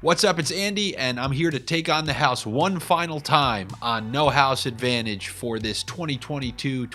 What's up? It's Andy, and I'm here to take on the house one final time on No House Advantage for this 2022-23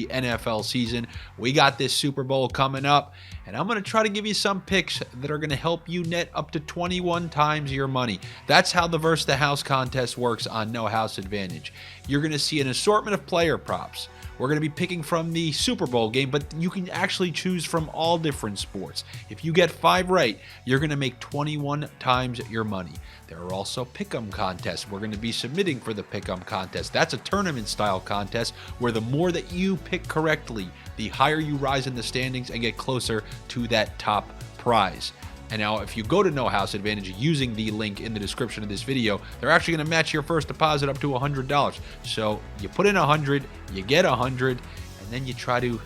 NFL season. We got this Super Bowl coming up, and I'm going to try to give you some picks that are going to help you net up to 21 times your money. That's how the Versus the House contest works on No House Advantage. You're going to see an assortment of player props. We're going to be picking from the Super Bowl game, but you can actually choose from all different sports. If you get 5 right, you're going to make 21 times your money. There are also pick'em contests. We're going to be submitting for the pick'em contest. That's a tournament-style contest where the more that you pick correctly, the higher you rise in the standings and get closer to that top prize. And now, if you go to No House Advantage using the link in the description of this video, they're actually going to match your first deposit up to $100. So you put in 100, you get 100, and then you try to,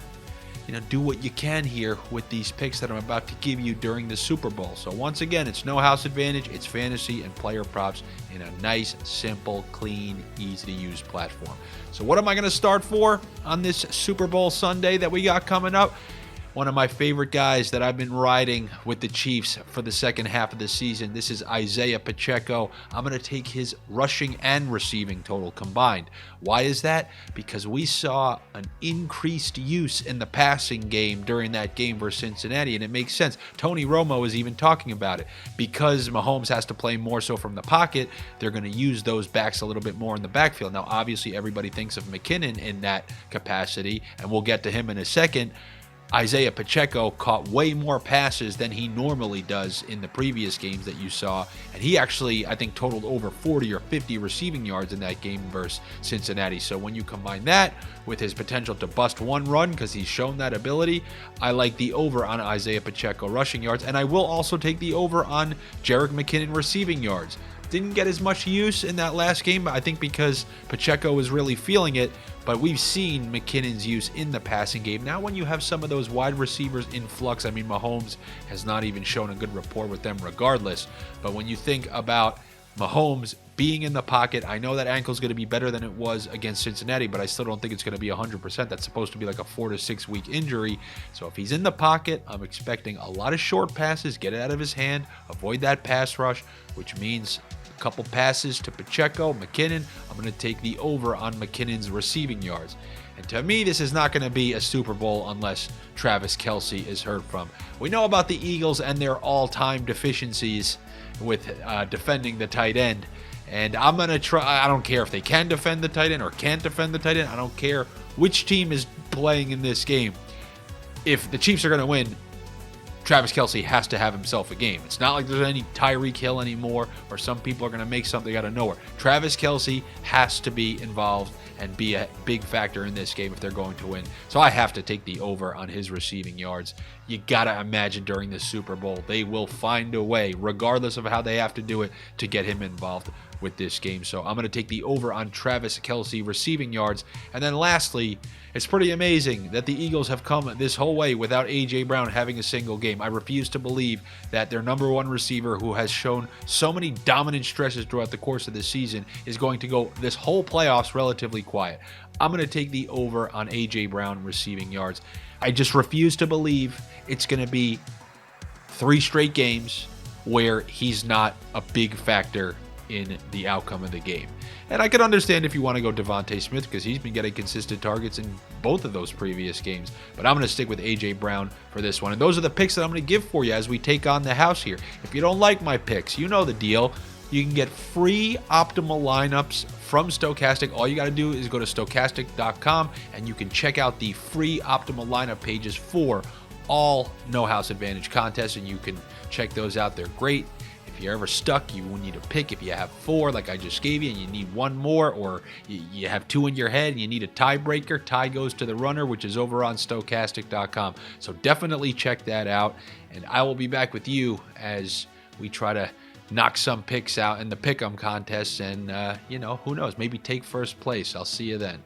do what you can here with these picks that I'm about to give you during the Super Bowl. So once again, it's No House Advantage. It's fantasy and player props in a nice, simple, clean, easy-to-use platform. So what am I going to start for on this Super Bowl Sunday that we got coming up? One of my favorite guys that I've been riding with the Chiefs for the second half of the season. This is Isiah Pacheco. I'm going to take his rushing and receiving total combined. Why is that? Because we saw an increased use in the passing game during that game versus Cincinnati, and it makes sense. Tony Romo is even talking about it. Because Mahomes has to play more so from the pocket, they're going to use those backs a little bit more in the backfield. Now, obviously, everybody thinks of McKinnon in that capacity, and we'll get to him in a second. Isiah Pacheco caught way more passes than he normally does in the previous games that you saw, and he actually, I think, totaled over 40 or 50 receiving yards in that game versus Cincinnati. So when you combine that with his potential to bust one run, because he's shown that ability, I like the over on Isiah Pacheco rushing yards, and I will also take the over on Jerick McKinnon receiving yards. Didn't get as much use in that last game, I think because Pacheco was really feeling it, but we've seen McKinnon's use in the passing game. Now when you have some of those wide receivers in flux, I mean, Mahomes has not even shown a good rapport with them regardless, but when you think about Mahomes being in the pocket, I know that ankle's going to be better than it was against Cincinnati, but I still don't think it's going to be 100%. That's supposed to be like a 4 to 6 week injury. So if he's in the pocket, I'm expecting a lot of short passes, get it out of his hand, avoid that pass rush, which means a couple passes to Pacheco, McKinnon. I'm going to take the over on McKinnon's receiving yards. And to me, this is not going to be a Super Bowl unless Travis Kelce is heard from. We know about the Eagles and their all-time deficiencies with defending the tight end. And I'm going to try, I don't care if they can defend the tight end or can't defend the tight end. I don't care which team is playing in this game. If the Chiefs are going to win, Travis Kelce has to have himself a game. It's not like there's any Tyreek Hill anymore, or some people are going to make something out of nowhere. Travis Kelce has to be involved and be a big factor in this game if they're going to win. So I have to take the over on his receiving yards. You got to imagine during the Super Bowl, they will find a way, regardless of how they have to do it, to get him involved with this game. So I'm going to take the over on Travis Kelce receiving yards. And then lastly, it's pretty amazing that the Eagles have come this whole way without A.J. Brown having a single game. I refuse to believe that their number one receiver, who has shown so many dominant stretches throughout the course of the season, is going to go this whole playoffs relatively quiet. I'm going to take the over on A.J. Brown receiving yards. I just refuse to believe it's going to be 3 straight games where he's not a big factor in the outcome of the game. And I can understand if you want to go Devontae Smith, because he's been getting consistent targets in both of those previous games. But I'm going to stick with A.J. Brown for this one. And those are the picks that I'm going to give for you as we take on the house here. If you don't like my picks, you know the deal. You can get free optimal lineups from Stokastic. All you got to do is go to stokastic.com and you can check out the free optimal lineup pages for all No House Advantage contests, and you can check those out. They're great. If you're ever stuck, you need to pick. If you have 4 like I just gave you and you need 1 more, or you have 2 in your head and you need a tiebreaker, tie goes to the runner, which is over on stokastic.com. So definitely check that out, and I will be back with you as we try to knock some picks out in the pick'em contests and, who knows, maybe take first place. I'll see you then.